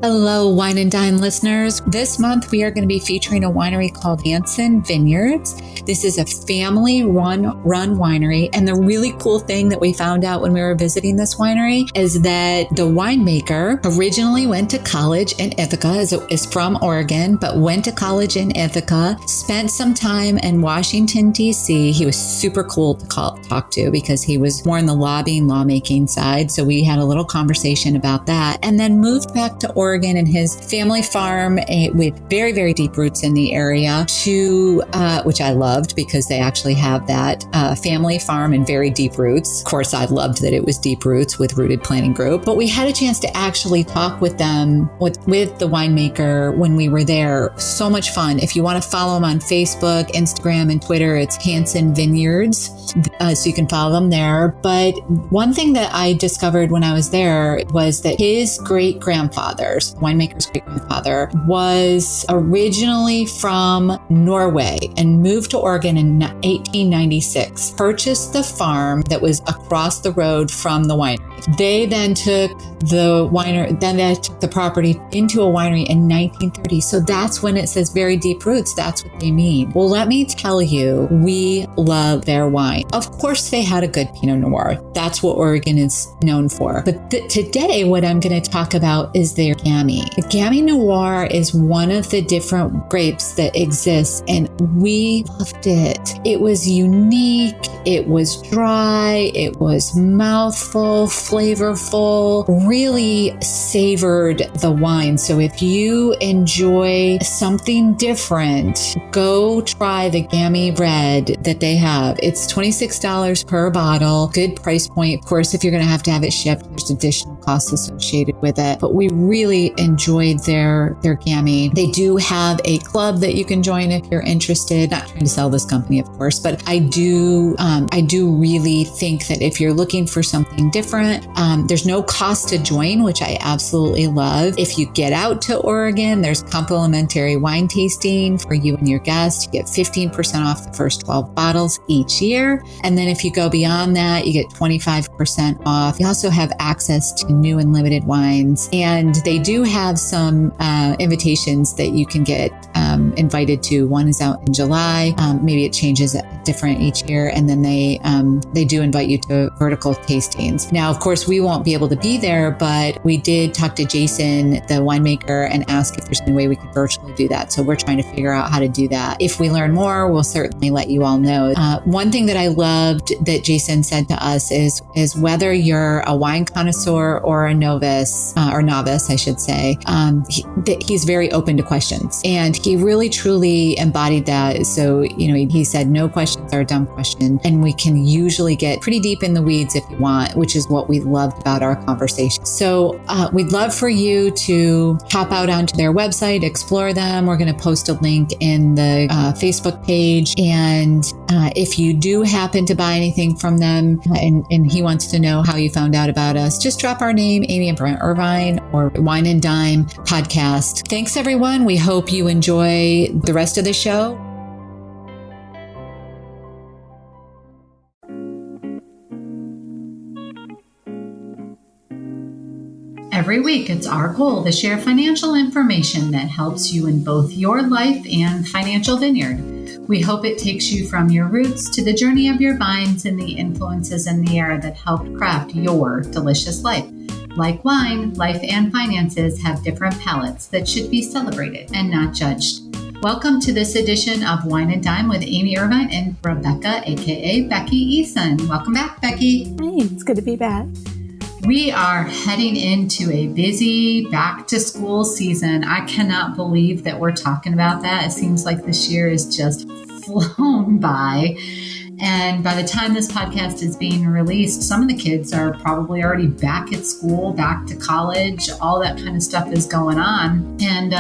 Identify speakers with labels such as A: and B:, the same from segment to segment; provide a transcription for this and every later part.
A: Hello, Wine and Dine listeners. This month, we are going to be featuring a winery called Hanson Vineyards. This is a family-run winery. And the really cool thing that we found out when we were visiting this winery is that the winemaker originally went to college in Ithaca, is from Oregon, but went to college in Ithaca, spent some time in Washington, D.C. He was super cool to talk to because he was more in the lawmaking side. So we had a little conversation about that, and then moved back to Oregon and his family farm with very, very deep roots in the area to, which I loved because they actually have that family farm and very deep roots. Of course, I loved that it was deep roots with Rooted Planning Group, but we had a chance to actually talk with them, with the winemaker when we were there. So much fun. If you want to follow him on Facebook, Instagram, and Twitter, it's Hanson Vineyards. So you can follow them there. But one thing that I discovered when I was there was that his great-grandfather's winemaker's great-grandfather was originally from Norway and moved to Oregon in 1896, purchased the farm that was across the road from the winery. They then took the property into a winery in 1930. So that's when it says very deep roots. That's what they mean. Well, let me tell you, we love their wine. Of course, they had a good Pinot Noir. That's what Oregon is known for. But today, what I'm going to talk about is their Gamay. The Gamay Noir is one of the different grapes that exists, and we loved it. It was unique. It was dry. It was mouthful, flavorful, really savored the wine. So if you enjoy something different, go try the Gamay Red that they have. It's $26 per bottle. Good price point. Of course, if you're going to have it shipped, there's additional costs associated with it. But we really enjoyed their Gamay. They do have a club that you can join if you're interested. Not trying to sell this company, of course, but I do really think that if you're looking for something different, there's no cost to join, which I absolutely love. If you get out to Oregon, there's complimentary wine tasting for you and your guests. You get 15% off the first 12 bottles each year. And then if you go beyond that, you get 25% off. You also have access to new and limited wines. And they do have some invitations that you can get invited to. One is out in July. Maybe it changes different each year. And then they do invite you to vertical tastings. Now, of course, we won't be able to be there, but we did talk to Jason, the winemaker, and ask if there's any way we could virtually do that. So we're trying to figure out how to do that. If we learn more, we'll certainly let you all know. One thing that I loved that Jason said to us is whether you're a wine connoisseur or a novice, I should say, he's very open to questions. And he really, truly embodied that. So, he said no questions are a dumb question. And we can usually get pretty deep in the weeds if you want, which is what we loved about our conversation. So we'd love for you to hop out onto their website, explore them. We're going to post a link in the Facebook page. And if you do happen to buy anything from them and he wants to know how you found out about us, just drop our name, Amy and Brent Irvine, or Wine and Dime Podcast. Thanks, everyone. We hope you enjoy the rest of the show. Every week, it's our goal to share financial information that helps you in both your life and financial vineyard. We hope it takes you from your roots to the journey of your vines and the influences in the era that helped craft your delicious life. Like wine, life and finances have different palates that should be celebrated and not judged. Welcome to this edition of Wine and Dime with Amy Irvine and Rebecca, aka Becky Eason. Welcome back, Becky.
B: Hey, it's good to be back.
A: We are heading into a busy back-to-school season. I cannot believe that we're talking about that. It seems like this year is just flown by. And by the time this podcast is being released, some of the kids are probably already back at school, back to college. All that kind of stuff is going on. And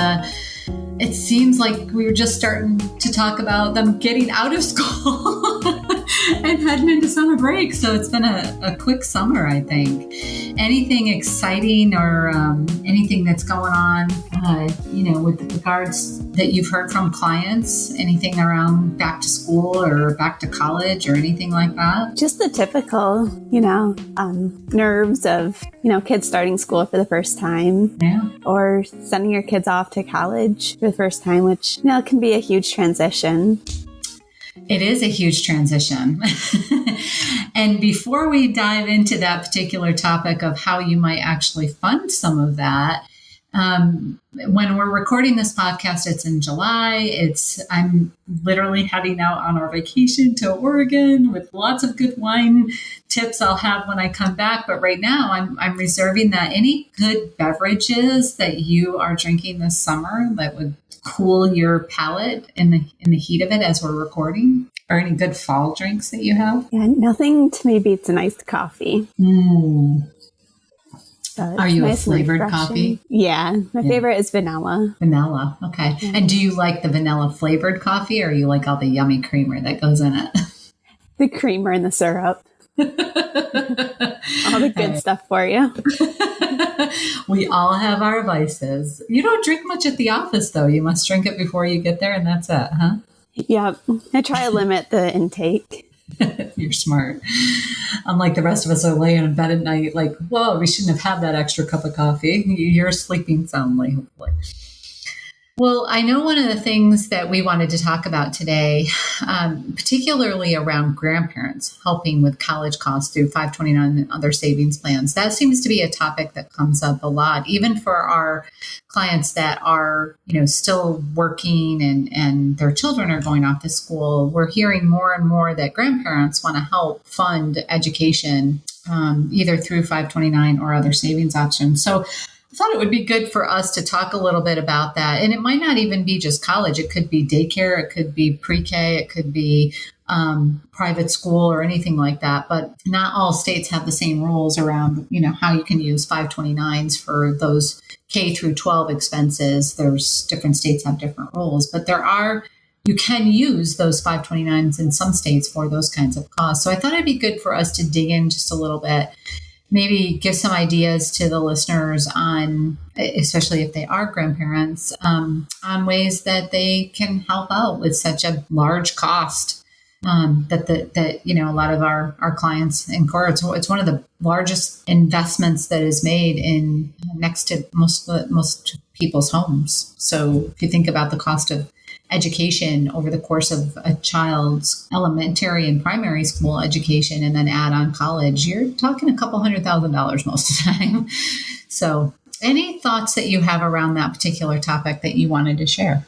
A: it seems like we were just starting to talk about them getting out of school and heading into summer break. So it's been a quick summer, I think. Anything exciting or anything that's going on, with regards that you've heard from clients, anything around back to school or back to college or anything like that?
B: Just the typical, nerves of, kids starting school for the first time, or sending your kids off to college for the first time, which, can be a huge transition.
A: It is a huge transition. And before we dive into that particular topic of how you might actually fund some of that, when we're recording this podcast, it's in July. I'm literally heading out on our vacation to Oregon with lots of good wine tips I'll have when I come back. But right now I'm reserving that. Any good beverages that you are drinking this summer that would cool your palate in the heat of it as we're recording? Or any good fall drinks that you have?
B: Yeah, nothing to me beats an iced coffee.
A: Are you a flavored coffee?
B: Yeah, my favorite is vanilla.
A: Vanilla, okay. Yeah. And do you like the vanilla flavored coffee, or you like all the yummy creamer that goes in it?
B: The creamer and the syrup. All the good stuff for you.
A: We all have our vices. You don't drink much at the office, though. You must drink it before you get there, and that's it, huh?
B: Yeah, I try to limit the intake.
A: You're smart. Unlike the rest of us are laying in bed at night like, whoa, we shouldn't have had that extra cup of coffee. You're sleeping soundly, hopefully. Well, I know one of the things that we wanted to talk about today, particularly around grandparents helping with college costs through 529 and other savings plans. That seems to be a topic that comes up a lot, even for our clients that are, still working and their children are going off to school. We're hearing more and more that grandparents want to help fund education, either through 529 or other savings options. So I thought it would be good for us to talk a little bit about that. And it might not even be just college. It could be daycare. It could be pre-K. It could be private school or anything like that. But not all states have the same rules around, how you can use 529s for those K through 12 expenses. There's different states have different rules, but you can use those 529s in some states for those kinds of costs. So I thought it'd be good for us to dig in just a little bit. Maybe give some ideas to the listeners on, especially if they are grandparents, on ways that they can help out with such a large cost that a lot of our clients incur. It's one of the largest investments that is made in next to most people's homes. So if you think about the cost of education over the course of a child's elementary and primary school education and then add on college, you're talking a couple $100,000 most of the time. So any thoughts that you have around that particular topic that you wanted to share?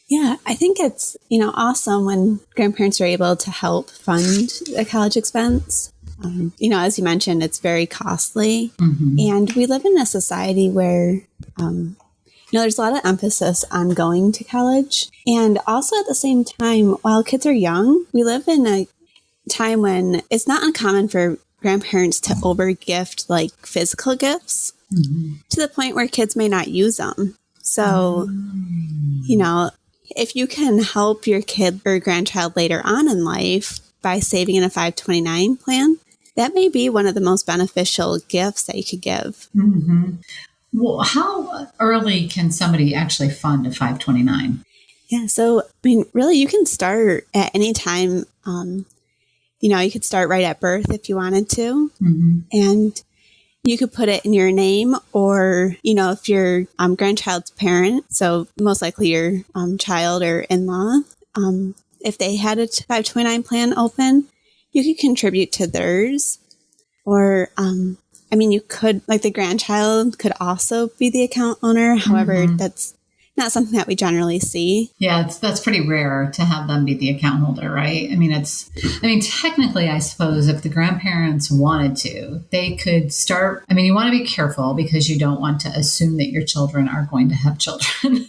B: Yeah, I think it's, awesome when grandparents are able to help fund a college expense. As you mentioned, it's very costly. Mm-hmm. And we live in a society where, there's a lot of emphasis on going to college. And also at the same time, while kids are young, we live in a time when it's not uncommon for grandparents to overgift like physical gifts to the point where kids may not use them. So, if you can help your kid or grandchild later on in life by saving in a 529 plan, that may be one of the most beneficial gifts that you could give.
A: Mm-hmm. Well, how early can somebody actually fund a 529?
B: Yeah, so, really, you can start at any time. You could start right at birth if you wanted to. Mm-hmm. And you could put it in your name or, if you're grandchild's parent, so most likely your child or in-law, if they had a 529 plan open, you could contribute to theirs. Or, you could, like the grandchild could also be the account owner. However, that's not something that we generally see. Yeah,
A: that's pretty rare to have them be the account holder, right? Technically, I suppose if the grandparents wanted to, they could start. You want to be careful because you don't want to assume that your children are going to have children.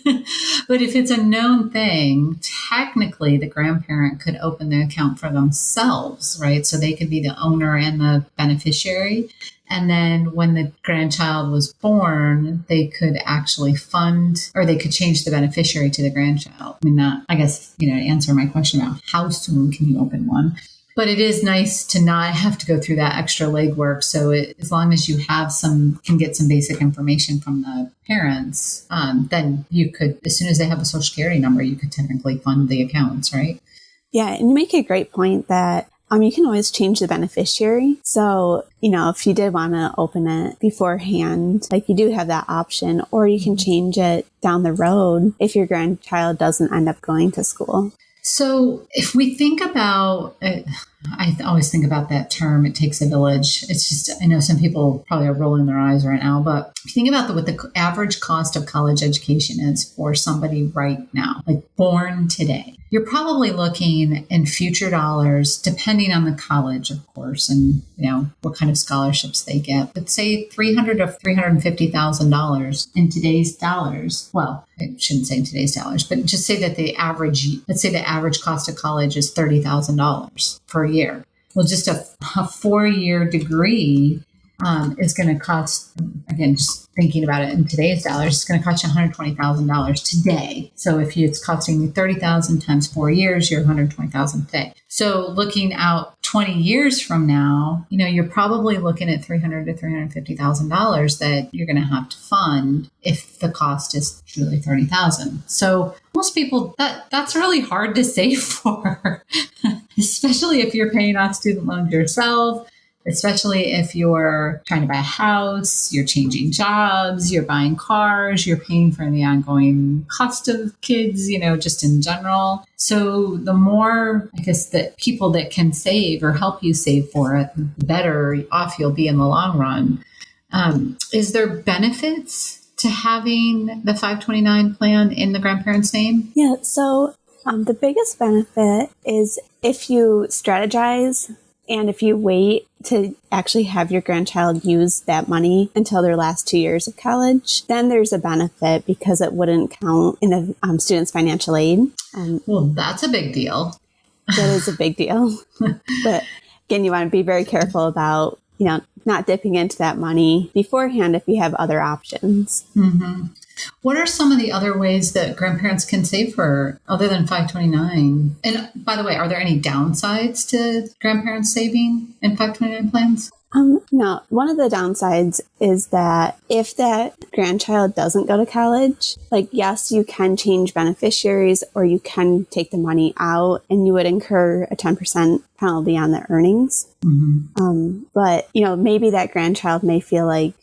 A: But if it's a known thing, technically the grandparent could open the account for themselves, right? So they could be the owner and the beneficiary. And then when the grandchild was born, they could actually fund, or they could change the beneficiary to the grandchild. I mean, that, I guess, to answer my question about how soon can you open one. But it is nice to not have to go through that extra legwork. So as long as you have can get some basic information from the parents, then you could, as soon as they have a social security number, you could technically fund the accounts, right?
B: Yeah, and you make a great point that you can always change the beneficiary. So, if you did want to open it beforehand, like you do have that option, or you can change it down the road if your grandchild doesn't end up going to school.
A: So if we think about, I always think about that term, it takes a village. It's just, I know some people probably are rolling their eyes right now, but if you think about what the average cost of college education is for somebody right now, like born today, you're probably looking in future dollars, depending on the college, of course, and what kind of scholarships they get. But say $300,000 to $350,000 in today's dollars. Well, I shouldn't say in today's dollars, but just say that let's say the average cost of college is $30,000 per year. Well, just a 4-year degree is going to cost, again, just thinking about it in today's dollars, it's going to cost you $120,000 today. So if it's costing you $30,000 times 4 years, you're $120,000 today. So looking out 20 years from now, you're probably looking at $300,000 to $350,000 that you're going to have to fund if the cost is truly $30,000. So most people, that's really hard to save for, especially if you're paying off student loans yourself. Especially if you're trying to buy a house, you're changing jobs, you're buying cars, you're paying for the ongoing cost of kids, just in general. So the more, I guess, that people that can save or help you save for it, the better off you'll be in the long run. Is there benefits to having the 529 plan in the grandparent's name?
B: Yeah, so the biggest benefit is if you strategize and if you wait to actually have your grandchild use that money until their last 2 years of college, then there's a benefit because it wouldn't count in the student's financial aid.
A: Well, that's a big deal.
B: That is a big deal. But again, you want to be very careful about, not dipping into that money beforehand if you have other options.
A: Mm-hmm. What are some of the other ways that grandparents can save for other than 529? And by the way, are there any downsides to grandparents saving in 529 plans?
B: No, one of the downsides is that if that grandchild doesn't go to college, yes, you can change beneficiaries or you can take the money out and you would incur a 10% penalty on the earnings. Mm-hmm. But, maybe that grandchild may feel like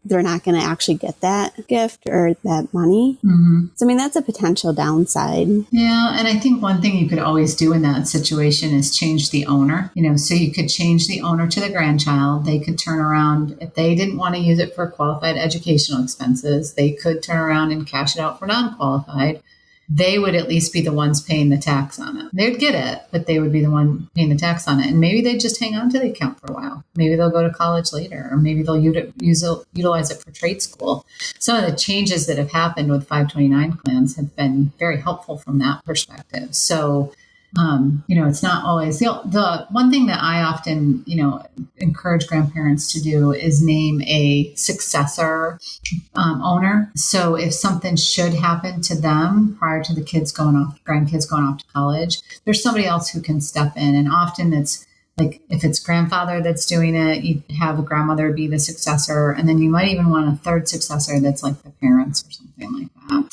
B: they're not going to actually get that gift or that money. Mm-hmm. So, that's a potential downside.
A: Yeah. And I think one thing you could always do in that situation is change the owner, so you could change the owner to the grandchild. They could turn around if they didn't want to use it for qualified educational expenses, they could turn around and cash it out for non-qualified. They would at least be the ones paying the tax on it. They'd get it, but they would be the one paying the tax on it. And maybe they just hang on to the account for a while. Maybe they'll go to college later, or maybe they'll utilize it for trade school. Some of the changes that have happened with 529 plans have been very helpful from that perspective. So, it's not always the one thing that I often, encourage grandparents to do is name a successor owner. So if something should happen to them prior to the grandkids going off to college, there's somebody else who can step in. And often it's like, if it's grandfather that's doing it, you have a grandmother be the successor. And then you might even want a third successor that's like the parents or something like that.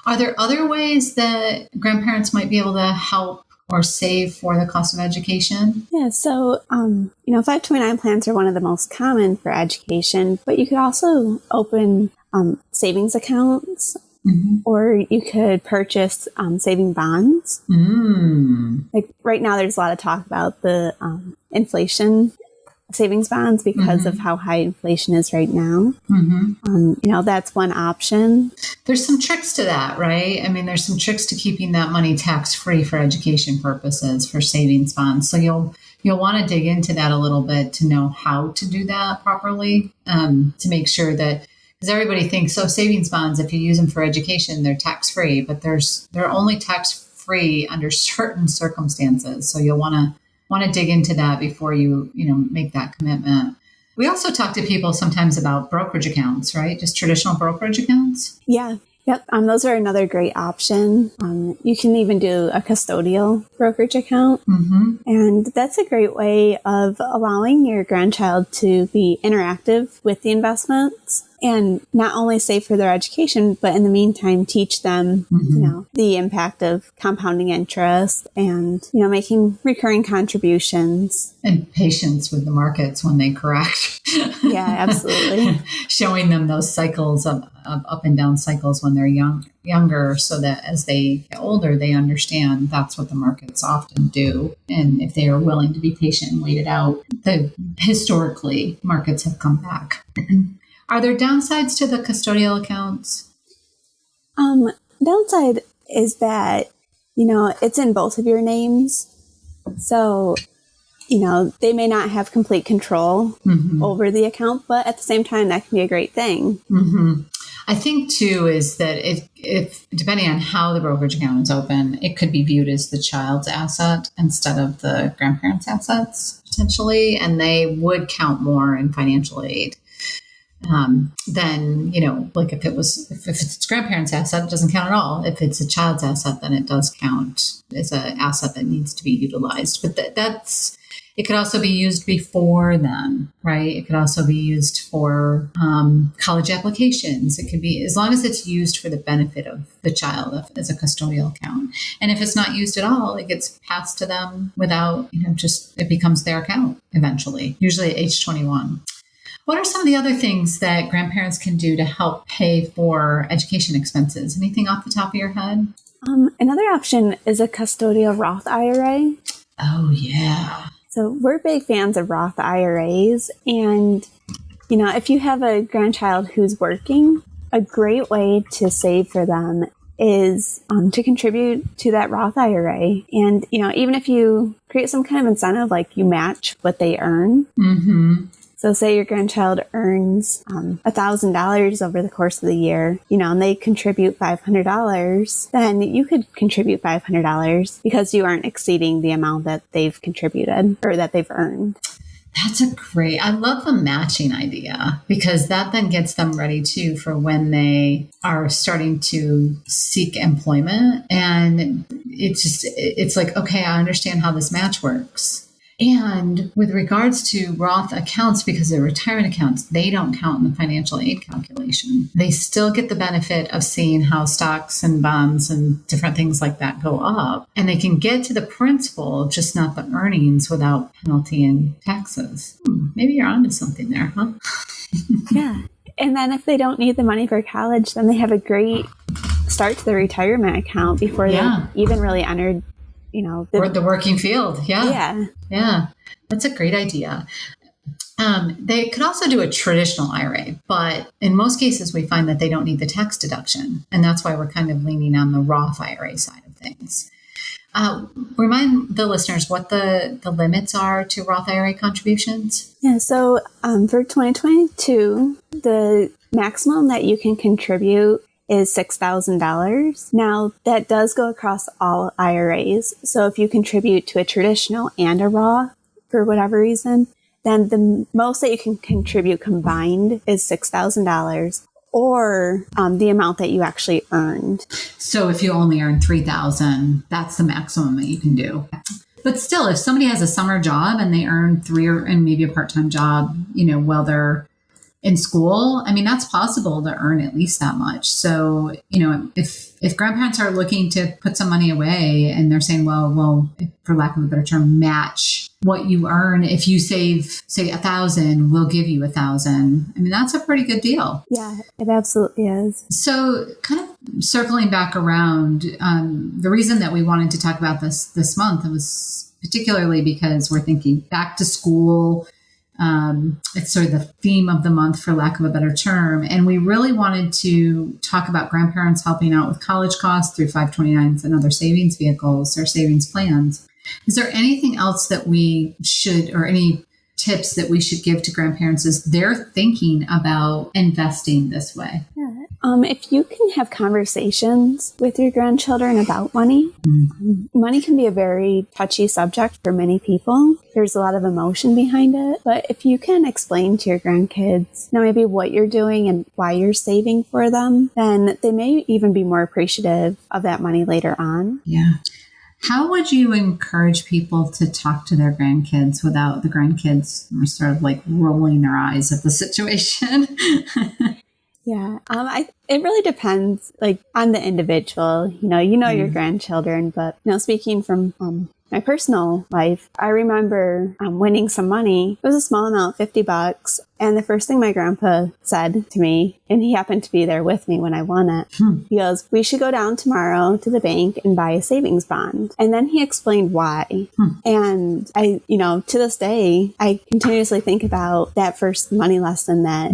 A: Are there other ways that grandparents might be able to help or save for the cost of education?
B: Yeah, so, 529 plans are one of the most common for education, but you could also open savings accounts, mm-hmm. or you could purchase saving bonds. Like right now, there's a lot of talk about the inflation savings bonds because mm-hmm. of how high inflation is right now. Mm-hmm. That's one option.
A: There's some tricks to that, right? I mean, there's some tricks to keeping that money tax-free for education purposes for savings bonds. So you'll want to dig into that a little bit to know how to do that properly, to make sure that, because everybody thinks, savings bonds, if you use them for education, they're tax-free, but they're only tax-free under certain circumstances. So you'll want to dig into that before you make that commitment. We also talk to people sometimes about brokerage accounts, right? Just traditional brokerage accounts.
B: Yeah. Yep. Those are another great option. You can even do a custodial brokerage account. Mm-hmm. And that's a great way of allowing your grandchild to be interactive with the investments and not only save for their education, but in the meantime, teach them, the impact of compounding interest and, making recurring contributions.
A: And patience with the markets when they correct.
B: Yeah, absolutely.
A: Showing them those cycles of up and down cycles when they're younger, so that as they get older, they understand that's what the markets often do. And if they are willing to be patient and wait it out, historically, markets have come back. Are there downsides to the custodial accounts?
B: Downside is that, it's in both of your names. So, they may not have complete control over the account, but at the same time, that can be a great thing. Mm-hmm.
A: I think, too, is that if depending on how the brokerage account is open, it could be viewed as the child's asset instead of the grandparents' assets, potentially, and they would count more in financial aid. Then, like if it's grandparents' asset, it doesn't count at all. If it's a child's asset, then it does count as an asset that needs to be utilized. But it could also be used before then, right? It could also be used for college applications. It could be, as long as it's used for the benefit of the child as a custodial account. And if it's not used at all, it gets passed to them without, it becomes their account eventually, usually at age 21. What are some of the other things that grandparents can do to help pay for education expenses? Anything off the top of your head?
B: Another option is a custodial Roth IRA.
A: Oh, yeah.
B: So we're big fans of Roth IRAs. And, if you have a grandchild who's working, a great way to save for them is to contribute to that Roth IRA. And, even if you create some kind of incentive, like you match what they earn. Mm-hmm. So say your grandchild earns $1,000 over the course of the year, and they contribute $500, then you could contribute $500 because you aren't exceeding the amount that they've contributed or that they've earned.
A: I love the matching idea, because that then gets them ready too for when they are starting to seek employment. And it's like, okay, I understand how this match works. And with regards to Roth accounts, because they're retirement accounts, they don't count in the financial aid calculation. They still get the benefit of seeing how stocks and bonds and different things like that go up. And they can get to the principal, just not the earnings, without penalty and taxes. Maybe you're onto something there, huh?
B: Yeah. And then if they don't need the money for college, then they have a great start to the retirement account before they even really entered the working field.
A: Yeah. That's a great idea. They could also do a traditional IRA, but in most cases, we find that they don't need the tax deduction. And that's why we're kind of leaning on the Roth IRA side of things. Remind the listeners what the limits are to Roth IRA contributions.
B: Yeah. So for 2022, the maximum that you can contribute is $6,000. Now, that does go across all IRAs. So if you contribute to a traditional and a Roth for whatever reason, then the most that you can contribute combined is $6,000 or the amount that you actually earned.
A: So if you only earn $3,000, that's the maximum that you can do. But still, if somebody has a summer job and they earn $3,000 and maybe a part-time job, while they're in school, that's possible to earn at least that much. So, if grandparents are looking to put some money away and they're saying, well, for lack of a better term, match what you earn. If you save, say, $1,000, we'll give you $1,000. That's a pretty good deal.
B: Yeah, it absolutely is.
A: So kind of circling back around, the reason that we wanted to talk about this month was particularly because we're thinking back to school. It's sort of the theme of the month, for lack of a better term. And we really wanted to talk about grandparents helping out with college costs through 529s and other savings vehicles or savings plans. Is there anything else that we should, or any tips that we should give to grandparents as they're thinking about investing this way?
B: Yeah. If you can have conversations with your grandchildren about money, money can be a very touchy subject for many people. There's a lot of emotion behind it. But if you can explain to your grandkids, maybe what you're doing and why you're saving for them, then they may even be more appreciative of that money later on.
A: Yeah. How would you encourage people to talk to their grandkids without the grandkids sort of like rolling their eyes at the situation?
B: Yeah, it really depends, like, on the individual. Your grandchildren, but speaking from my personal life, I remember winning some money. It was a small amount, $50, and the first thing my grandpa said to me, and he happened to be there with me when I won it, he goes, "We should go down tomorrow to the bank and buy a savings bond." And then he explained why. And I, to this day, I continuously think about that first money lesson that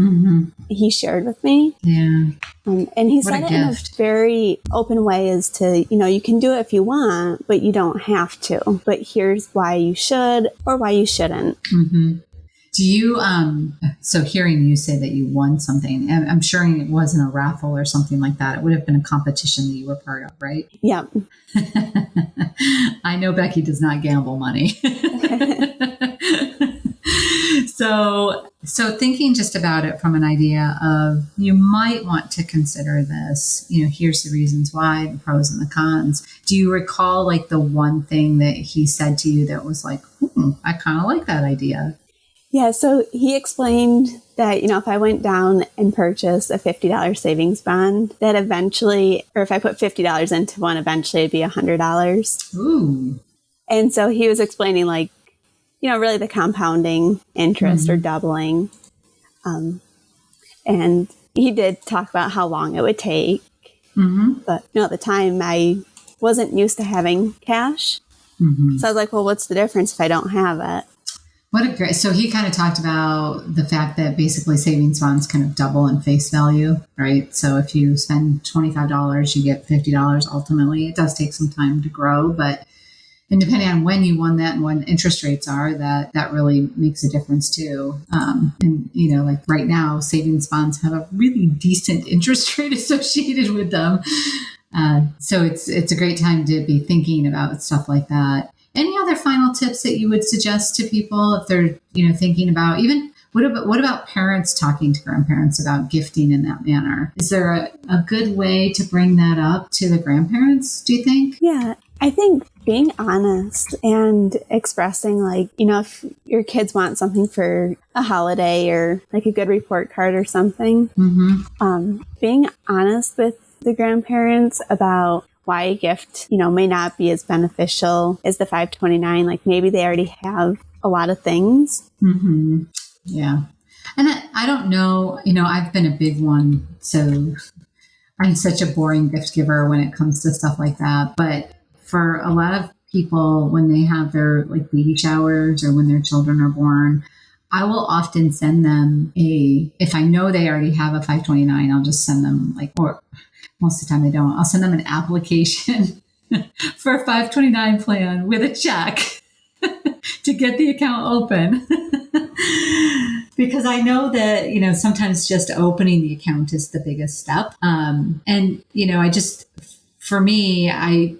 B: he shared with me.
A: Yeah.
B: And he said it in a very open way, as to, you can do it if you want, but you don't have to. But here's why you should or why you shouldn't.
A: Do you, so hearing you say that you won something, and I'm sure it wasn't a raffle or something like that. It would have been a competition that you were part of, right?
B: Yeah.
A: I know Becky does not gamble money. So thinking just about it from an idea of, you might want to consider this, here's the reasons why, the pros and the cons. Do you recall like the one thing that he said to you that was like, I kind of like that idea?
B: Yeah, so he explained that, if I went down and purchased a $50 savings bond, that eventually, or if I put $50 into one, eventually it'd be $100.
A: Ooh.
B: And so he was explaining, like, really the compounding interest or doubling. And he did talk about how long it would take. But, at the time I wasn't used to having cash. So I was like, well, what's the difference if I don't have it?
A: So he kind of talked about the fact that basically savings bonds kind of double in face value, right? So if you spend $25, you get $50 ultimately. It does take some time to grow, and depending on when you won that and when interest rates are, that really makes a difference too. And like right now, savings bonds have a really decent interest rate associated with them. So it's a great time to be thinking about stuff like that. Any other final tips that you would suggest to people if they're, thinking about even what about parents talking to grandparents about gifting in that manner? Is there a good way to bring that up to the grandparents, do you think?
B: Yeah, I think being honest and expressing, like, if your kids want something for a holiday or like a good report card or something, being honest with the grandparents about why a gift, may not be as beneficial as the 529. Like, maybe they already have a lot of things.
A: Yeah. And I don't know, I've been a big one. So I'm such a boring gift giver when it comes to stuff like that. But for a lot of people, when they have their like baby showers or when their children are born, I will often send them if I know they already have a 529, I'll just send them or most of the time they don't. I'll send them an application for a 529 plan with a check to get the account open. Because I know that, sometimes just opening the account is the biggest step. And, for me,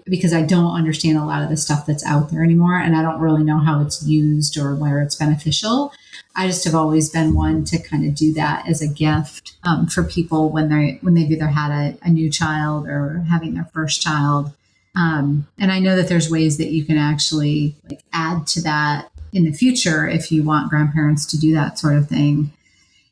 A: because I don't understand a lot of the stuff that's out there anymore, and I don't really know how it's used or where it's beneficial, I just have always been one to kind of do that as a gift for people when they've either had a new child or having their first child. And I know that there's ways that you can actually add to that in the future if you want grandparents to do that sort of thing.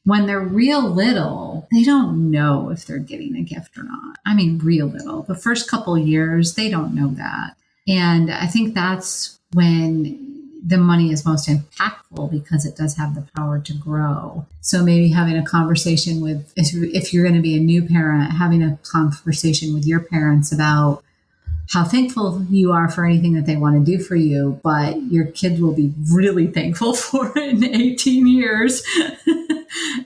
A: When they're real little, they don't know if they're getting a gift or not. I mean, real little. The first couple of years, they don't know that. And I think that's when the money is most impactful, because it does have the power to grow. So maybe having a conversation if you're going to be a new parent, having a conversation with your parents about how thankful you are for anything that they want to do for you, but your kid will be really thankful for it in 18 years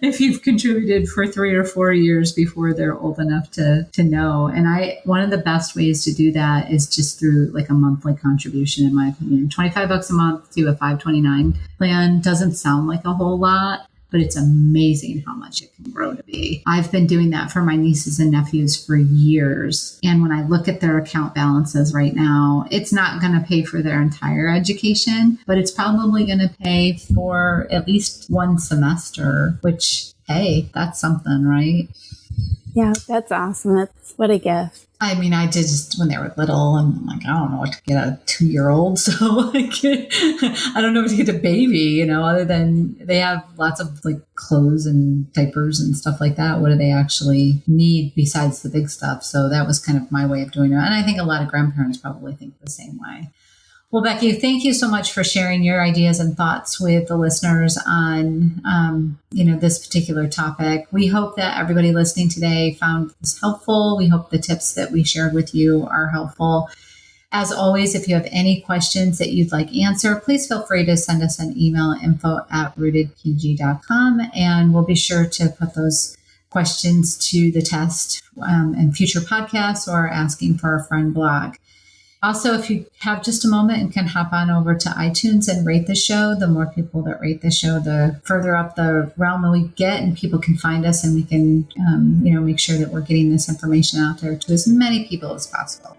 A: if you've contributed for 3 or 4 years before they're old enough to know. And one of the best ways to do that is just through a monthly contribution, in my opinion. $25 a month to a 529 plan doesn't sound like a whole lot, but it's amazing how much it can grow to be. I've been doing that for my nieces and nephews for years. And when I look at their account balances right now, it's not going to pay for their entire education, but it's probably going to pay for at least one semester, which, hey, that's something, right?
B: Yeah, that's awesome. That's what a gift.
A: I mean, I did just when they were little, and I'm like, I don't know what to get a 2-year-old. So like, I don't know what to get a baby, other than they have lots of like clothes and diapers and stuff like that. What do they actually need besides the big stuff? So that was kind of my way of doing it. And I think a lot of grandparents probably think the same way. Well, Becky, thank you so much for sharing your ideas and thoughts with the listeners on, this particular topic. We hope that everybody listening today found this helpful. We hope the tips that we shared with you are helpful. As always, if you have any questions that you'd like answered, please feel free to send us an email, info@rootedpg.com, and we'll be sure to put those questions to the test in future podcasts or asking for a friend blog. Also, if you have just a moment and can hop on over to iTunes and rate the show, the more people that rate the show, the further up the realm that we get, and people can find us, and we can, make sure that we're getting this information out there to as many people as possible.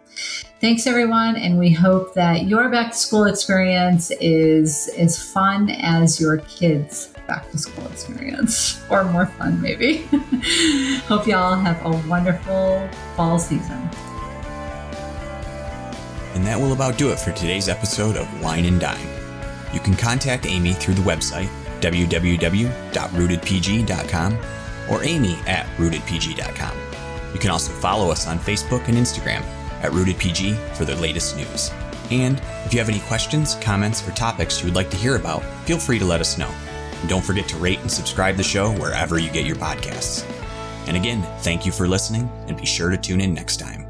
A: Thanks, everyone, and we hope that your back-to-school experience is as fun as your kids' back-to-school experience, or more fun, maybe. Hope you all have a wonderful fall season.
C: And that will about do it for today's episode of Wine and Dime. You can contact Amy through the website, www.rootedpg.com, or amy@rootedpg.com. You can also follow us on Facebook and Instagram @rootedpg for the latest news. And if you have any questions, comments, or topics you would like to hear about, feel free to let us know. And don't forget to rate and subscribe the show wherever you get your podcasts. And again, thank you for listening, and be sure to tune in next time.